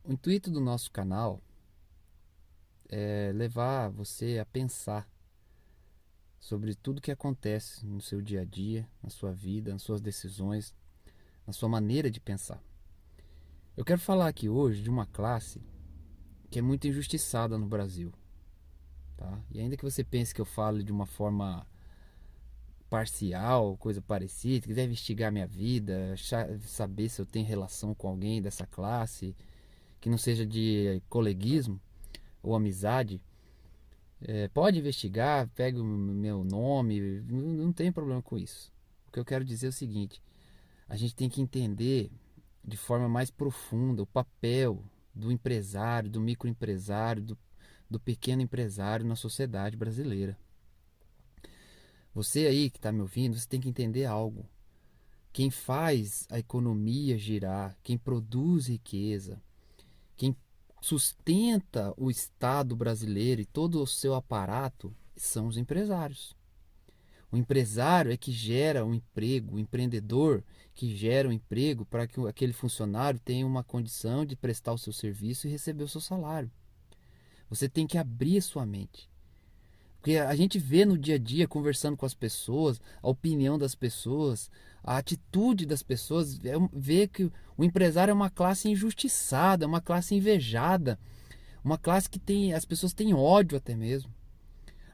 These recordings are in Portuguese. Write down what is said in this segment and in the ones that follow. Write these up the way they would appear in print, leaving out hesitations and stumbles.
O intuito do nosso canal é levar você a pensar sobre tudo que acontece no seu dia a dia, na sua vida, nas suas decisões, na sua maneira de pensar. Eu quero falar aqui hoje de uma classe que é muito injustiçada no Brasil, tá? E ainda que você pense que eu fale de uma forma parcial, coisa parecida, quiser investigar minha vida, saber se eu tenho relação com alguém dessa classe, que não seja de coleguismo ou amizade, pode investigar, pega o meu nome, não tem problema com isso. O que eu quero dizer é o seguinte: a gente tem que entender de forma mais profunda o papel do empresário, do microempresário, do pequeno empresário na sociedade brasileira. Você aí que está me ouvindo, você tem que entender algo. Quem faz a economia girar, quem produz riqueza, quem sustenta o Estado brasileiro e todo o seu aparato são os empresários. O empresário é que gera um emprego, o empreendedor que gera um emprego para que aquele funcionário tenha uma condição de prestar o seu serviço e receber o seu salário. Você tem que abrir a sua mente. Porque a gente vê no dia a dia, conversando com as pessoas, a opinião das pessoas, a atitude das pessoas, vê que o empresário é uma classe injustiçada, uma classe invejada, uma classe que tem, as pessoas têm ódio até mesmo.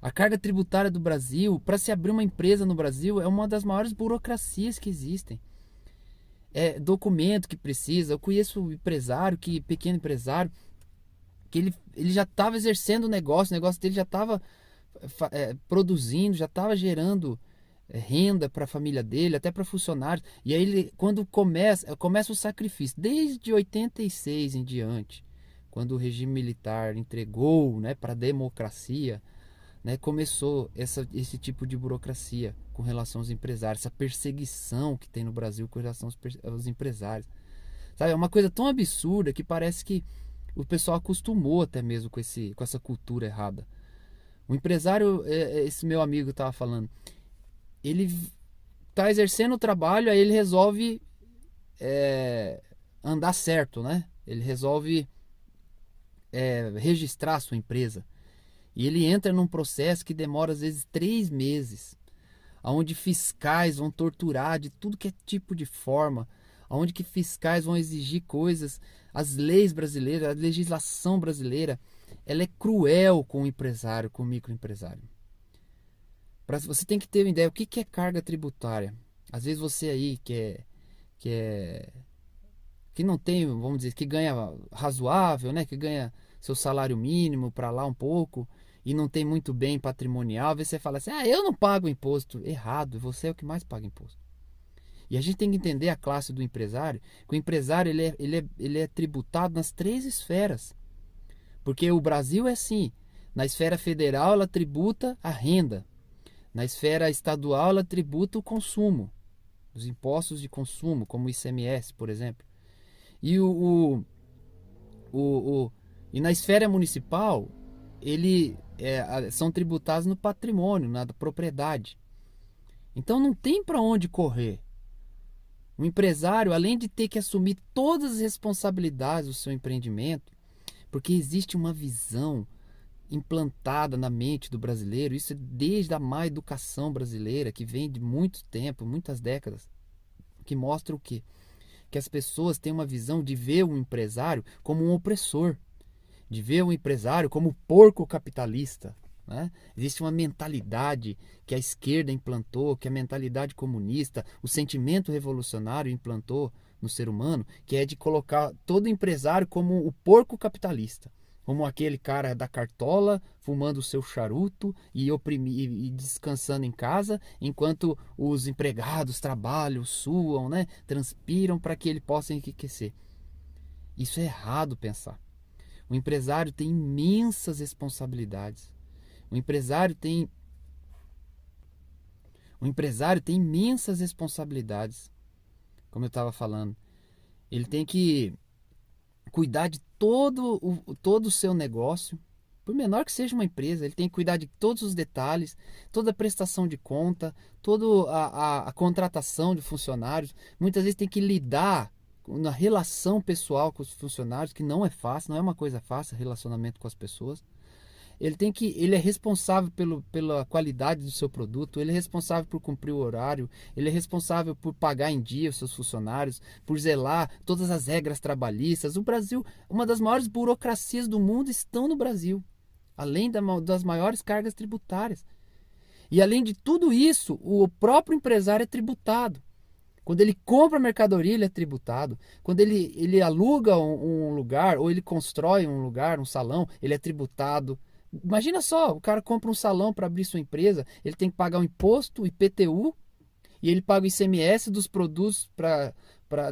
A carga tributária do Brasil, para se abrir uma empresa no Brasil, é uma das maiores burocracias que existem. É documento que precisa. Eu conheço um empresário, pequeno empresário, que ele já estava exercendo o negócio dele já estava produzindo, já estava gerando renda para a família dele, até para funcionários. E aí ele, quando começa o sacrifício, desde 86 em diante, quando o regime militar entregou, né, para a democracia, né, começou esse tipo de burocracia com relação aos empresários, essa perseguição que tem no Brasil com relação aos empresários. Sabe, é uma coisa tão absurda que parece que o pessoal acostumou até mesmo com essa cultura errada. O empresário, esse meu amigo estava falando, ele está exercendo o trabalho, aí ele resolve andar certo, né? Ele resolve registrar a sua empresa. E ele entra num processo que demora às vezes 3 meses, onde fiscais vão torturar de tudo que é tipo de forma, onde que fiscais vão exigir coisas. As leis brasileiras, a legislação brasileira, ela é cruel com o empresário, com o microempresário. Você tem que ter uma ideia, o que é carga tributária? Às vezes você aí que é que não tem, vamos dizer, que ganha razoável, né, que ganha seu salário mínimo para lá um pouco e não tem muito bem patrimonial, às vezes você fala assim: "Ah, eu não pago imposto". Errado, você é o que mais paga imposto. E a gente tem que entender a classe do empresário, que o empresário ele é tributado nas 3 esferas. Porque o Brasil é assim, na esfera federal ela tributa a renda, na esfera estadual ela tributa o consumo, os impostos de consumo, como o ICMS, por exemplo. E, o, e na esfera municipal, são tributados no patrimônio, na propriedade. Então não tem para onde correr. O empresário, além de ter que assumir todas as responsabilidades do seu empreendimento, porque existe uma visão implantada na mente do brasileiro, isso é desde a má educação brasileira, que vem de muito tempo, muitas décadas, que mostra o quê? Que as pessoas têm uma visão de ver o empresário como um opressor, de ver o empresário como porco capitalista. Né? Existe uma mentalidade que a esquerda implantou, que a mentalidade comunista, o sentimento revolucionário implantou no ser humano, que é de colocar todo empresário como o porco capitalista, como aquele cara da cartola fumando o seu charuto e descansando em casa, enquanto os empregados trabalham, suam, né? Transpiram para que ele possa enriquecer. Isso é errado pensar. O empresário tem imensas responsabilidades. O empresário tem imensas responsabilidades, como eu estava falando. Ele tem que cuidar de todo o seu negócio, por menor que seja uma empresa, ele tem que cuidar de todos os detalhes, toda a prestação de conta, toda a contratação de funcionários. Muitas vezes tem que lidar na relação pessoal com os funcionários, que não é fácil, não é uma coisa fácil, relacionamento com as pessoas. Ele é responsável pela qualidade do seu produto, ele é responsável por cumprir o horário, ele é responsável por pagar em dia os seus funcionários, por zelar todas as regras trabalhistas. O Brasil, uma das maiores burocracias do mundo estão no Brasil, além das maiores cargas tributárias. E além de tudo isso, o próprio empresário é tributado. Quando ele compra a mercadoria, ele é tributado. Quando ele aluga um lugar, ou ele constrói um lugar, um salão, ele é tributado. Imagina só, o cara compra um salão para abrir sua empresa, ele tem que pagar o imposto, o IPTU, e ele paga o ICMS dos produtos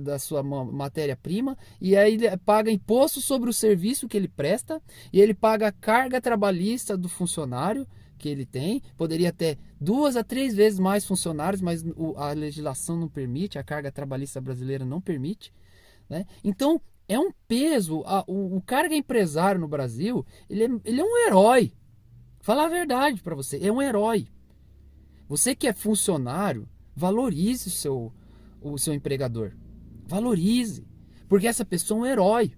da sua matéria-prima, e aí ele paga imposto sobre o serviço que ele presta, e ele paga a carga trabalhista do funcionário que ele tem. Poderia ter 2 a 3 vezes mais funcionários, mas a legislação não permite, a carga trabalhista brasileira não permite, né? Então, é um peso. O cara que é empresário no Brasil, ele é um herói. Falar a verdade para você, é um herói. Você que é funcionário, valorize o seu empregador. Valorize. Porque essa pessoa é um herói.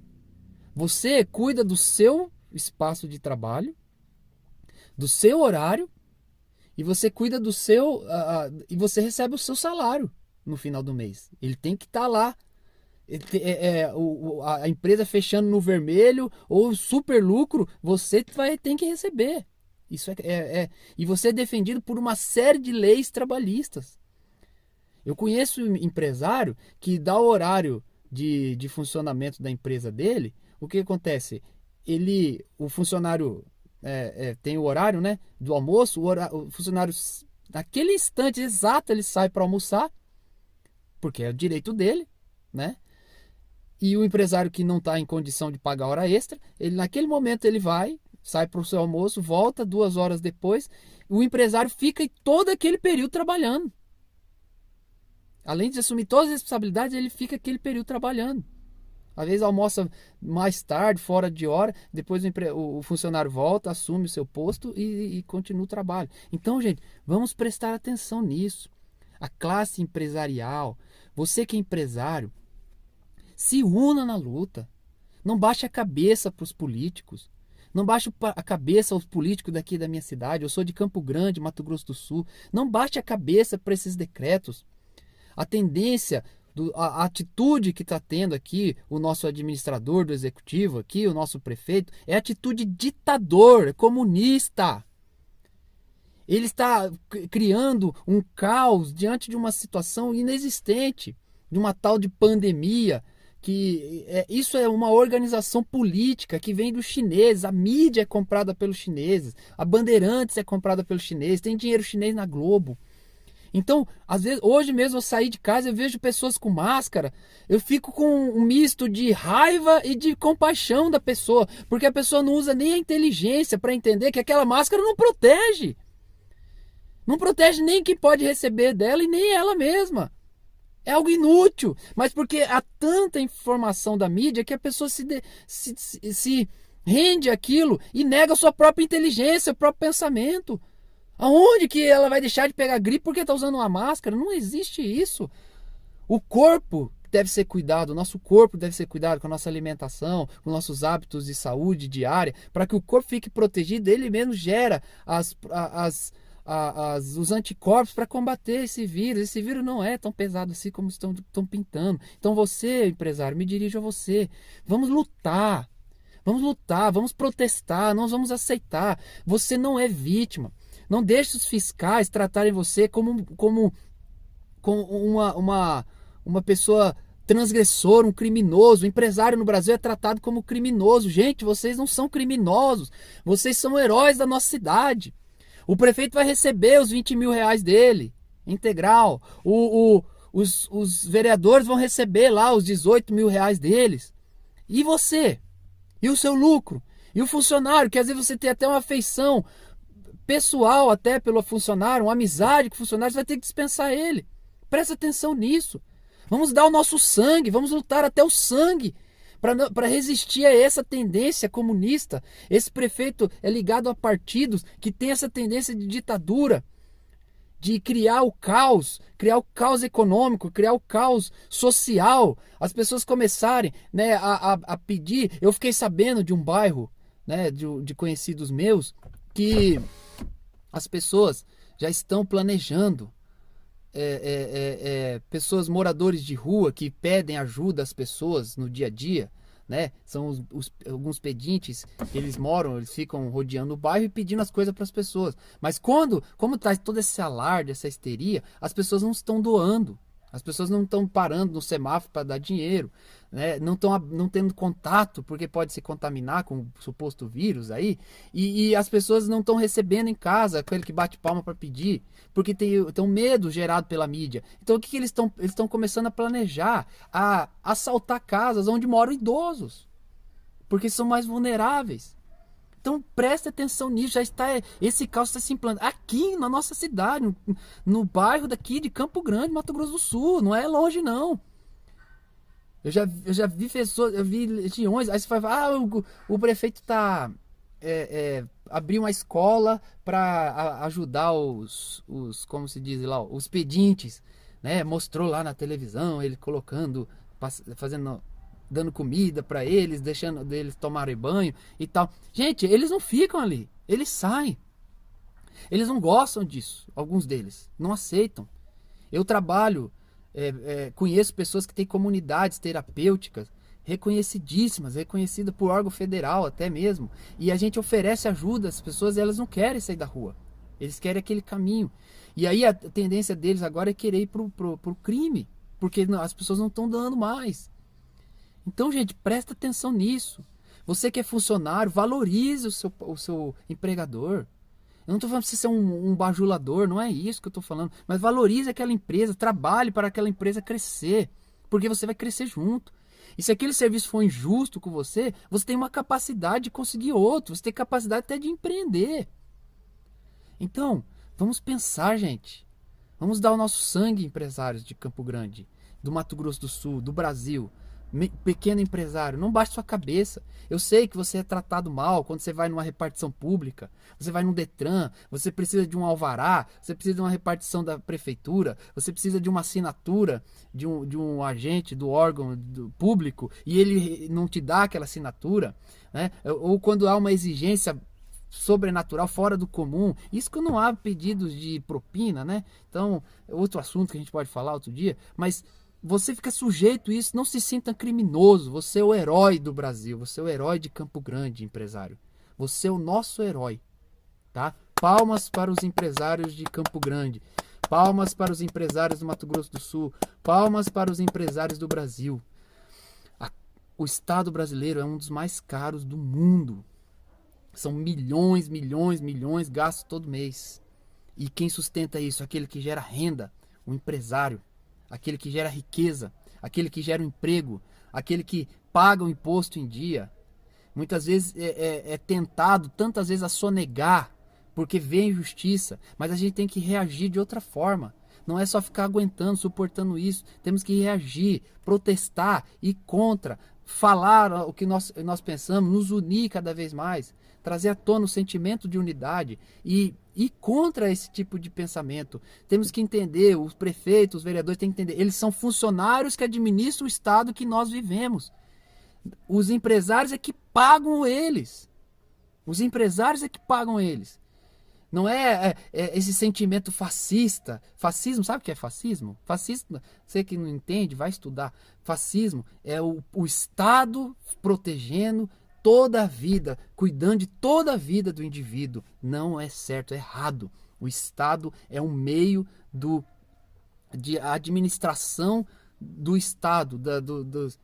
Você cuida do seu espaço de trabalho, do seu horário, e você cuida do seu... e você recebe o seu salário no final do mês. Ele tem que estar lá. A empresa fechando no vermelho ou super lucro, você tem que receber. Isso e você é defendido por uma série de leis trabalhistas. Eu conheço um empresário que dá o horário de funcionamento da empresa dele. O que acontece? O funcionário tem o horário, né, do almoço. O funcionário, naquele instante exato, ele sai para almoçar, porque é o direito dele, né? E o empresário que não está em condição de pagar hora extra, naquele momento ele sai para o seu almoço, volta 2 horas depois, o empresário fica todo aquele período trabalhando. Além de assumir todas as responsabilidades, ele fica aquele período trabalhando. Às vezes almoça mais tarde, fora de hora, depois o funcionário volta, assume o seu posto e continua o trabalho. Então, gente, vamos prestar atenção nisso. A classe empresarial, você que é empresário, se una na luta. Não baixe a cabeça para os políticos. Não baixe a cabeça aos políticos daqui da minha cidade. Eu sou de Campo Grande, Mato Grosso do Sul. Não baixe a cabeça para esses decretos. A tendência, a atitude que está tendo aqui o nosso administrador do executivo, aqui, o nosso prefeito, é atitude ditador, comunista. Ele está criando um caos diante de uma situação inexistente, de uma tal de pandemia. Isso é uma organização política que vem dos chineses. A mídia é comprada pelos chineses, a Bandeirantes é comprada pelos chineses, tem dinheiro chinês na Globo. Então, às vezes, hoje mesmo eu saí de casa, eu vejo pessoas com máscara, eu fico com um misto de raiva e de compaixão da pessoa, porque a pessoa não usa nem a inteligência para entender que aquela máscara não protege. Não protege nem quem pode receber dela e nem ela mesma. É algo inútil, mas porque há tanta informação da mídia que a pessoa se rende àquilo e nega a sua própria inteligência, o próprio pensamento. Aonde que ela vai deixar de pegar gripe porque está usando uma máscara? Não existe isso. O corpo deve ser cuidado, o nosso corpo deve ser cuidado com a nossa alimentação, com nossos hábitos de saúde diária, para que o corpo fique protegido, ele mesmo gera os anticorpos para combater esse vírus. Esse vírus não é tão pesado assim como estão pintando. Então você, empresário, me dirijo a você. Vamos lutar, vamos protestar, não vamos aceitar. Você não é vítima. Não deixe os fiscais tratarem você como uma pessoa transgressora, um criminoso. O empresário no Brasil é tratado como criminoso. Gente, vocês não são criminosos. Vocês são heróis da nossa cidade. O prefeito vai receber os 20 mil reais dele, integral. Os vereadores vão receber lá os 18 mil reais deles. E você? E o seu lucro? E o funcionário, que às vezes você tem até uma afeição pessoal até pelo funcionário, uma amizade com o funcionário, você vai ter que dispensar ele. Presta atenção nisso. Vamos dar o nosso sangue, vamos lutar até o sangue para resistir a essa tendência comunista. Esse prefeito é ligado a partidos que tem essa tendência de ditadura, de criar o caos econômico, criar o caos social, as pessoas começarem, né, a pedir. Eu fiquei sabendo de um bairro, né, de conhecidos meus, que as pessoas já estão planejando, pessoas, moradores de rua que pedem ajuda às pessoas no dia a dia, né? São alguns pedintes que eles ficam rodeando o bairro e pedindo as coisas para as pessoas. Mas como tá todo esse alarde, essa histeria, as pessoas não estão doando. As pessoas não estão parando no semáforo para dar dinheiro, né? Não tendo contato, porque pode se contaminar com o suposto vírus aí. E as pessoas não estão recebendo em casa aquele que bate palma para pedir, porque tem um medo gerado pela mídia. Então o que eles estão? Eles estão começando a planejar, a assaltar casas onde moram idosos, porque são mais vulneráveis. Então preste atenção nisso, esse caos está se implantando aqui na nossa cidade, no bairro daqui de Campo Grande, Mato Grosso do Sul, não é longe não. Eu já vi pessoas, eu vi legiões, aí você fala, o prefeito abriu uma escola para ajudar como se diz lá, os pedintes, né? Mostrou lá na televisão, ele colocando, dando comida para eles, deixando eles tomarem banho e tal. Gente, eles não ficam ali, eles saem. Eles não gostam disso, alguns deles, não aceitam. Eu trabalho, conheço pessoas que têm comunidades terapêuticas reconhecidíssimas, reconhecidas por órgão federal até mesmo, e a gente oferece ajuda às pessoas e elas não querem sair da rua, eles querem aquele caminho. E aí a tendência deles agora é querer ir pro crime, porque as pessoas não estão dando mais. Então, gente, presta atenção nisso. Você que é funcionário, valorize o seu empregador. Eu não estou falando para você ser um bajulador, não é isso que eu estou falando. Mas valorize aquela empresa, trabalhe para aquela empresa crescer, porque você vai crescer junto. E se aquele serviço for injusto com você, você tem uma capacidade de conseguir outro, você tem capacidade até de empreender. Então, vamos pensar, gente. Vamos dar o nosso sangue, empresários de Campo Grande, do Mato Grosso do Sul, do Brasil. Pequeno empresário, não baixe sua cabeça. Eu sei que você é tratado mal quando você vai numa repartição pública, você vai no Detran, você precisa de um alvará, você precisa de uma repartição da prefeitura, você precisa de uma assinatura de um agente do órgão público e ele não te dá aquela assinatura, né? Ou quando há uma exigência sobrenatural, fora do comum, isso que não há pedidos de propina, né? Então, é outro assunto que a gente pode falar outro dia, mas você fica sujeito a isso, não se sinta criminoso. Você é o herói do Brasil, você é o herói de Campo Grande, empresário. Você é o nosso herói, tá? Palmas para os empresários de Campo Grande. Palmas para os empresários do Mato Grosso do Sul. Palmas para os empresários do Brasil. O Estado brasileiro é um dos mais caros do mundo. São milhões, milhões, milhões gastos todo mês. E quem sustenta isso? Aquele que gera renda, o empresário. Aquele que gera riqueza, aquele que gera um emprego, aquele que paga o imposto em dia. Muitas vezes é tentado, tantas vezes, a sonegar, porque vê a injustiça, mas a gente tem que reagir de outra forma. Não é só ficar aguentando, suportando isso. Temos que reagir, protestar, ir contra, falar o que nós pensamos, nos unir cada vez mais, trazer à tona o sentimento de unidade e ir contra esse tipo de pensamento. Temos que entender, os prefeitos, os vereadores têm que entender, eles são funcionários que administram o estado que nós vivemos. Os empresários é que pagam eles. Os empresários é que pagam eles. Não é esse sentimento fascista. Fascismo, sabe o que é fascismo? Fascismo, você que não entende, vai estudar. Fascismo é o Estado protegendo toda a vida, cuidando de toda a vida do indivíduo. Não é certo, é errado. O Estado é um meio de administração do Estado,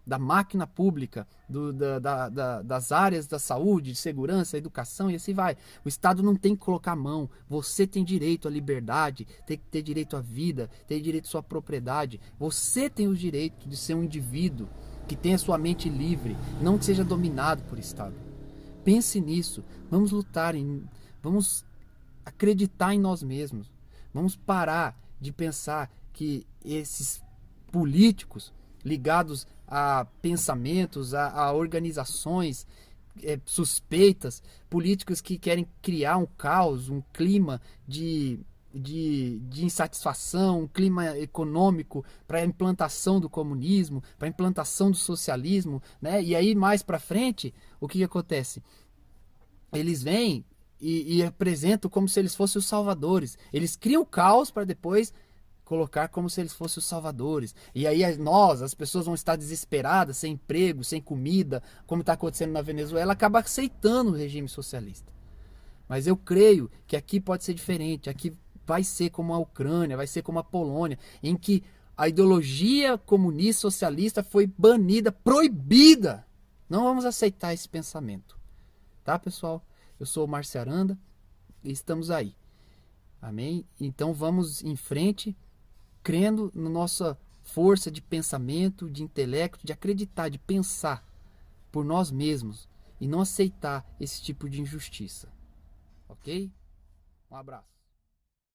da máquina pública, das áreas da saúde, de segurança, educação e assim vai. O Estado não tem que colocar a mão. Você tem direito à liberdade, tem que ter direito à vida, tem direito à sua propriedade. Você tem o direito de ser um indivíduo que tenha sua mente livre, não que seja dominado por Estado. Pense nisso. Vamos lutar, vamos acreditar em nós mesmos. Vamos parar de pensar que esses políticos ligados a pensamentos, a organizações suspeitas, políticos que querem criar um caos, um clima de de insatisfação, um clima econômico para a implantação do comunismo, para a implantação do socialismo, né? E aí mais para frente, o que acontece? Eles vêm e apresentam como se eles fossem os salvadores. Eles criam caos para depois colocar como se eles fossem os salvadores. E aí as pessoas vão estar desesperadas, sem emprego, sem comida, como está acontecendo na Venezuela, acaba aceitando o regime socialista. Mas eu creio que aqui pode ser diferente. Aqui vai ser como a Ucrânia, vai ser como a Polônia, em que a ideologia comunista socialista foi banida, proibida. Não vamos aceitar esse pensamento. Tá, pessoal? Eu sou o Márcio Aranda e estamos aí. Amém? Então vamos em frente, crendo na nossa força de pensamento, de intelecto, de acreditar, de pensar por nós mesmos e não aceitar esse tipo de injustiça. Ok? Um abraço.